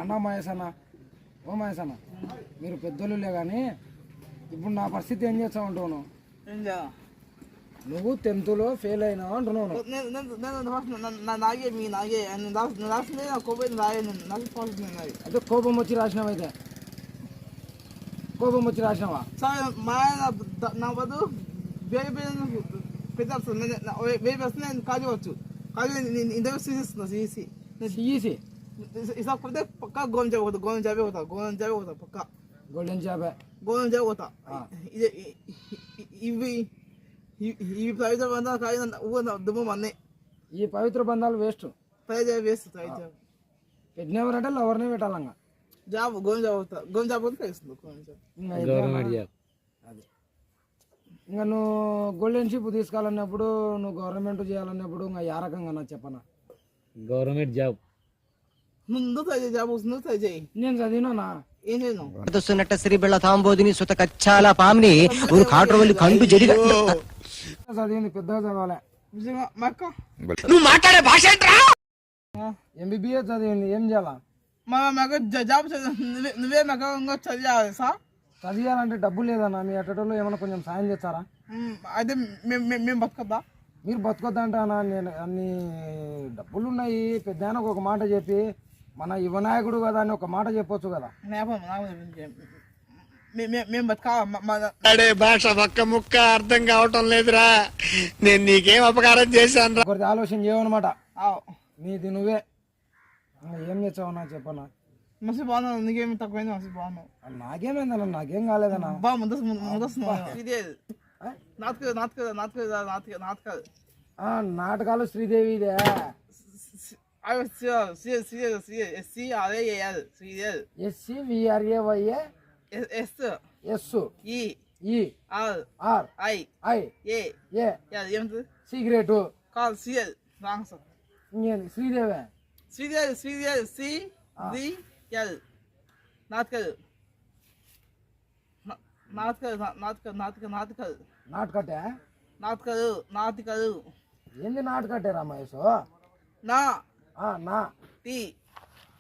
అన్నా మహేష్ అన్న, ఓ మహేష్ అన్న, మీరు పెద్దోళ్ళులే కానీ ఇప్పుడు నా పరిస్థితి ఏం చేస్తావు అంటావు నువ్వు 10th ఫెయిల్ అయినావు అంటున్నావు. అయితే కోపం వచ్చి రాసినావైతే కోపం వచ్చి రాసినావా? నేను కావచ్చు పక్క గోల్డెన్ జాబ్ పోతా ఇవి పవిత్ర బంధాలు దుమ్ము అన్నీ. ఈ పవిత్ర బంధాలు వేస్ట్ పెట్టినవరంటే లవర్నే పెట్టాలంగా. జాబ్ గోల్డెన్ జాబ్ అవుతా గోల్డెన్ జాబ్ పోతే అది ఇంకా నువ్వు గోల్డెన్ షిప్ తీసుకోవాలన్నప్పుడు నువ్వు గవర్నమెంట్ చేయాలన్నప్పుడు ఇంకా ఏ రకంగా నా చెప్పనా? గవర్నమెంట్ జాబ్ నువ్వు ట్రై చేయి, జాబ్ నువ్వు ట్రై చేయి. నేను చదివినా ఏం చేయను సున్నట్ట శ్రీబెళ్ళ తాంబోదిని సుత కచ్చాల పామ్ని ఒక కాట్రోలి కండు జడిగా చదివింది పెద్దగా చదవాలే. నువ్వు మాట్లాడే భాష ఎంబీబీఎస్ చదివింది, ఏం చేయాలా? జాబ్ నువ్వే మాకు ఇంకా చదివాలి సార్. చదివాలంటే డబ్బు లేదన్నా, మీ అట్టలో ఏమైనా కొంచెం సాయం చేస్తారా? అయితే మేము బతకద్దా? మీరు బతకొద్దా అంటే అన్న, నేను అన్ని డబ్బులు ఉన్నాయి, పెద్ద ఒక మాట చెప్పి మన యువనాయకుడు కదా అని ఒక మాట చెప్పొచ్చు కదా. మేము బతకాడే భాష ఒక్క ముక్క అర్థం కావటం లేదురా, నేను నీకేం అపకారం చేశాను. ఒకటి ఆలోచన చేయవన్నమాట, నీది నువ్వే. ఏం చేస్తావన్నా చెప్పన్నా? మస్తు బాగున్నావు, నీకేమి తక్కువైంది, మస్తు బాగున్నావు. నాకేమైందన్నా? నాకేం కాలేదన్నా. నాటకాలు శ్రీదేవి ఇదే. సిగరెట్ కాదు CL wrong sir. Sridevi Sridevi Sridevi CL నాటకాలు నాటకాలు నాటకాలు నాటకాలు నాటకాలు నాటకట్టే నాటకాలు నాటకాలు ఏంది నాటకట్టే రమేష్? నా నా టీ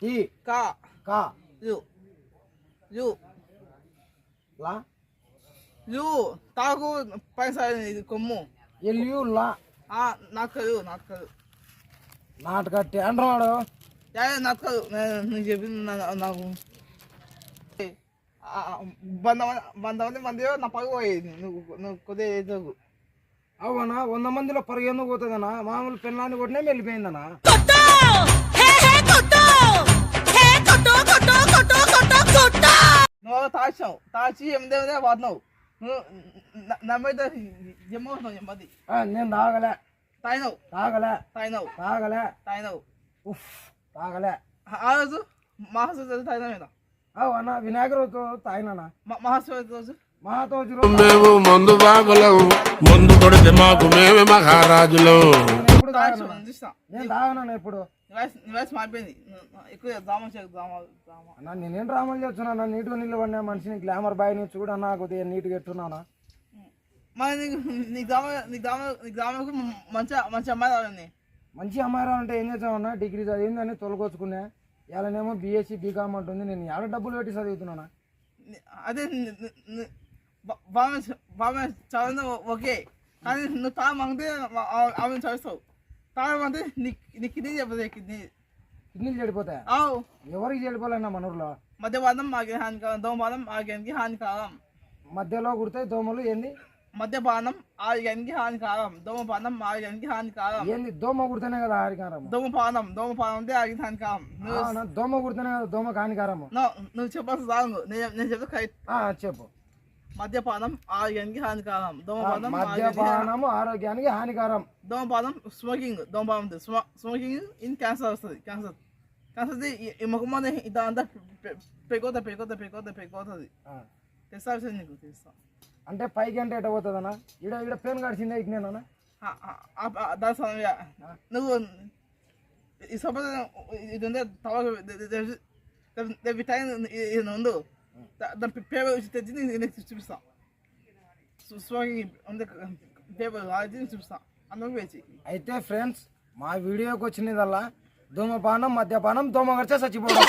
టీ కా కా యు యు లా యు తాగు పైసా ఇది కొమ్ము ఎల్యు లా నాటకాలు నాటకాలు నాటకట్టే అంటున్నాడు. నాటకాలు నీకు చెప్పింది నాకు. 100 మంది నా పరుగు పోయేది, నువ్వు కొద్దిగా అవునా? 100 మందిలో పరుగు ఎందుకు పోతుందన్నా? మామూలు పిల్లాన్ని కొట్టినే వెళ్ళిపోయిందన్నా. నువ్వు తాచావు, తాచి ఎనిమిదే వాడినావు, నువ్వు నమ్మది జమ్మవుతున్నావు. జమ్మది నేను తాగలే తాగినావు తాగలే తాగినావు తాగలే తాగినావు తాగలే. ఆ రోజు మహాశివరాత్రి తాగినావు కదా? అన్న వినాయక రోజు తాగినా. మహాశివరాత్రి రోజు మహాతోజు మేము మందు బాగులం, మందు కొడితే మాకు మేమే మహారాజులు. నేను తాగనా ఇప్పుడు? మారిపోయింది ఎక్కువ డ్రామా అన్న. నేనేం డ్రామాలు చేస్తున్నా? నీట్గా నిలబడినా మనిషిని గ్లామర్ బాయ్ ని చూడన్నా, కొద్దిగా నీట్గా ఎట్టున్నానా? మరి నీ గ్రామానికి మంచి అమ్మాయి రావాలి. మంచి అమ్మాయి రావాలంటే ఏం చేసామన్నా? డిగ్రీ చదివిందని తొలగొచ్చుకున్నా, ఇలానేమో బీఎస్సీ బీకామ్ అంటుంది. నేను ఏడ డబ్బులు పెట్టి చదువుతున్నానా? అదే బాగా చదివింది ఓకే, కానీ నువ్వు తాను మంగితే ఆమె చదువుతావు. తాగమంటే నీ కిడ్నీ చెప్పదు, కిడ్నీలు చెడిపోతాయి. ఎవరికి చెడిపోలేనా మన ఊర్లో? మద్యపానం ఆగే హానికరం, దోమపానం ఆరోగ్యానికి హానికరం. మధ్యలో కుడితే దోమలు ఏంది? మద్యపానం ఆరోగ్యానికి హానికరం, దోమపానం ఆరోగ్యానికి హానికరం. ఏంది? దోమ కుడితేనే కదా హానికారం. దోమపానం అంటే ఆరోగ్యానికి హానికరం. దోమ కుడితేనే కదా దోమకు హానికారము. నువ్వు చెప్పాల్సి రాంగు, నేను చెప్తే కరెక్ట్. చెప్పు. మద్యపానం ఆరోగ్యానికి హానికరం, మద్యపానం ఆరోగ్యానికి హానికరం. దోమపానం స్మోకింగ్ ఇన్ క్యాన్సర్ వస్తుంది. క్యాన్సర్ ఈ ముఖం ఇదంతా పెరిగిపోతుంది. తెలుసా విషయం నీకు? తెలుసా అంటే పైకి అంటే ఎట పోతుందన్నా? ఇక్కడ పెయిన్ కడిచిందే ఇకనేనా? దాని సమయ నువ్వు ఈ సపోజ్ ఇది ఉందే ఇది ఉండు, దాని పేపర్ తెచ్చి నేను చూపిస్తా. స్మోకింగ్ ఉంది పేపర్ అది చూపిస్తా. అందుకు వేచి. అయితే ఫ్రెండ్స్, మా వీడియోకి వచ్చినదల్లా ధూమపానం మద్యపానం దోమగడిచే చచ్చిపోవడం